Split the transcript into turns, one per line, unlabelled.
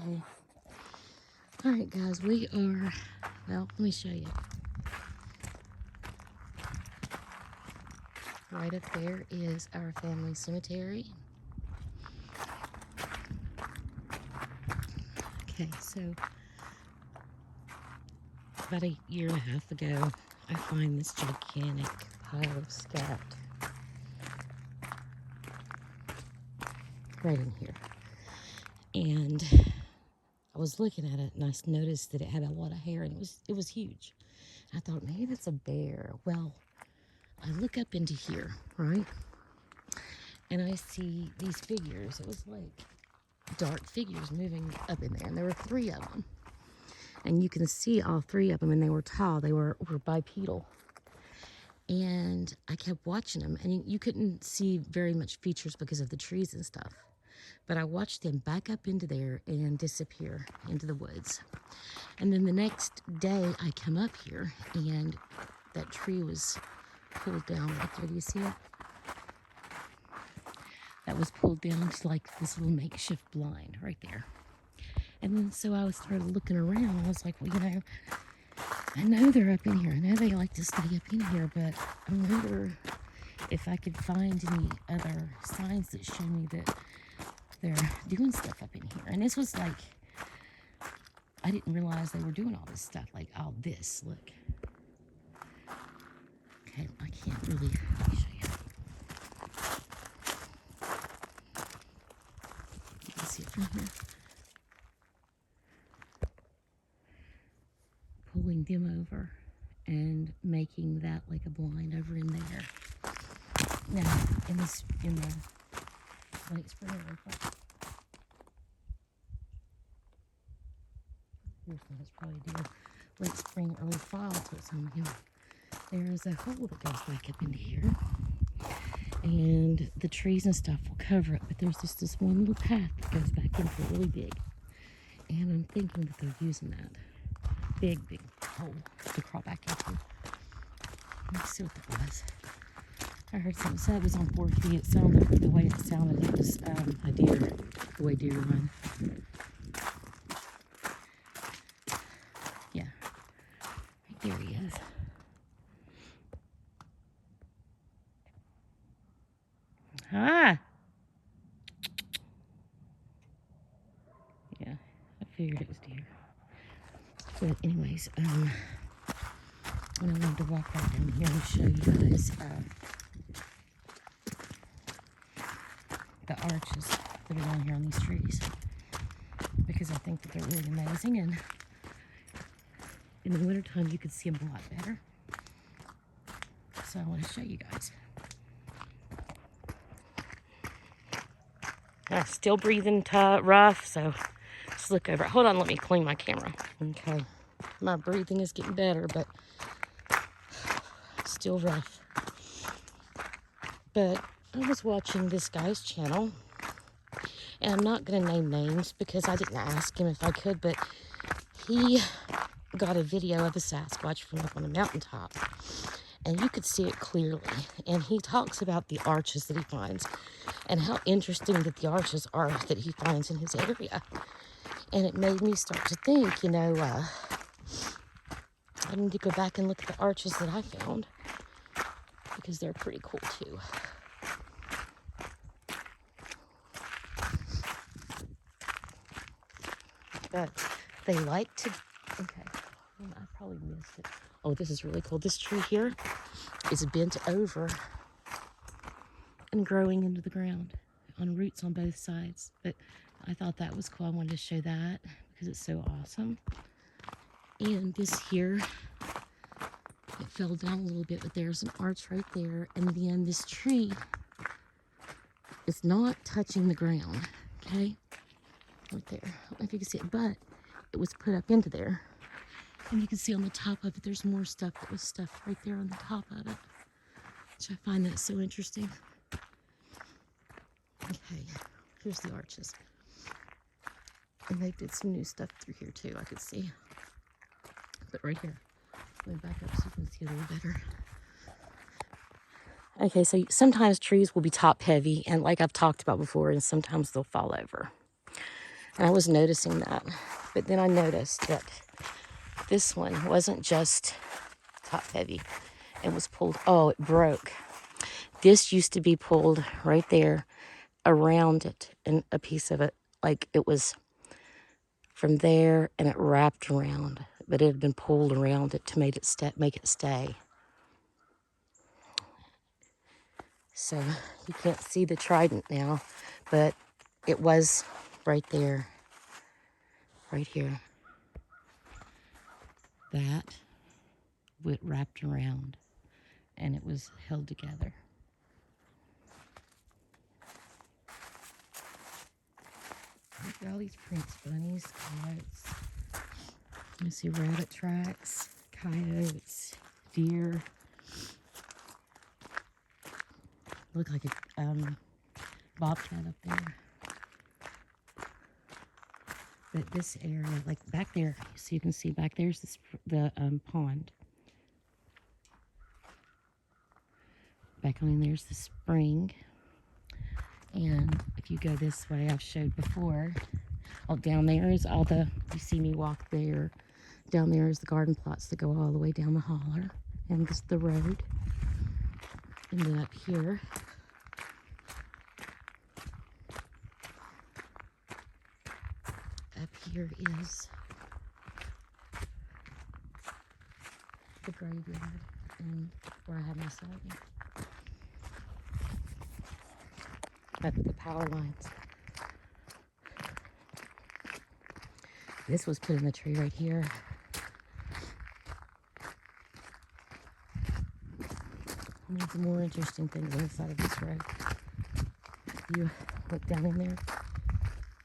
Okay. All right, guys, we are, well, let me show you. Right up there is our family cemetery. Okay, so about a year and a half ago, I find this gigantic pile of scat right in here. And I was looking at it and I noticed that it had a lot of hair and it was huge. I thought maybe that's a bear. Well, I look up into here, right? And I see these figures. It was like dark figures moving up in there, and there were 3 of them. And you can see all 3 of them, and they were tall. They were bipedal. And I kept watching them, and you couldn't see very much features because of the trees and stuff. But I watched them back up into there and disappear into the woods. And then the next day, I come up here, and that tree was pulled down right there. Do you see it? That was pulled down to like this little makeshift blind right there. And then so I started looking around. I was like, well, I know they're up in here. I know they like to stay up in here, but I wonder if I could find any other signs that show me that they're doing stuff up in here. And this was like, I didn't realize they were doing all this stuff, like all this, look. Okay, I can't really, let me show you. You can see it from here. Pulling them over and making that like a blind over in there. Now, in the late spring, it's probably deer. Late spring, early fall, so it's on him. There is a hole that goes back up into here, and the trees and stuff will cover it, but there's just this one little path that goes back into it really big, and I'm thinking that they're using that big hole to crawl back into. Let's see what that was. I heard something said it was on 4 feet. It sounded, the way it sounded, it was a deer, the way deer run. Yeah, right there he is. Ah! Yeah, I figured it was deer. But anyways, I wanted to walk right down here and show you guys the arches that are down here on these trees, because I think that they're really amazing, and in the wintertime you could see them a lot better. So I want to show you guys. Still breathing rough, so just look over it. Hold on, let me clean my camera. Okay, my breathing is getting better, but still rough. But I was watching this guy's channel, and I'm not going to name names because I didn't ask him if I could, but he got a video of a Sasquatch from up on a mountaintop, and you could see it clearly. And he talks about the arches that he finds and how interesting that the arches are that he finds in his area. And it made me start to think, I need to go back and look at the arches that I found, because they're pretty cool too. But they like to, okay, I probably missed it. Oh, this is really cool. This tree here is bent over and growing into the ground on roots on both sides. But I thought that was cool. I wanted to show that because it's so awesome. And this here, it fell down a little bit, but there's an arch right there. And then this tree is not touching the ground, okay? Right there. I don't know if you can see it, but it was put up into there. And you can see on the top of it, there's more stuff that was stuffed right there on the top of it, which I find that so interesting. Okay, here's the arches. And they did some new stuff through here too, I could see. But right here, let me back up so you can see a little better. Okay, so sometimes trees will be top heavy, and like I've talked about before, and sometimes they'll fall over. And I was noticing that. But then I noticed that this one wasn't just top heavy. It was pulled, oh, it broke. This used to be pulled right there around it, and a piece of it, like it was from there and it wrapped around, but it had been pulled around it to make it stay. So you can't see the trident now, but it was right there, right here. That wrapped around and it was held together. Look at all these prints, bunnies, coyotes. You see rabbit tracks, coyotes, deer. Look like a bobcat up there. But this area, like back there, so you can see back there's the pond. Back on there's the spring. And if you go this way, I've showed before, down there is all the, you see me walk there. Down there is the garden plots that go all the way down the holler. And this is the road. And then up here, is the graveyard and where I have my sorting. That's the power lines. This was put in the tree right here. And there's a more interesting thing on the side of this road. You look down in there.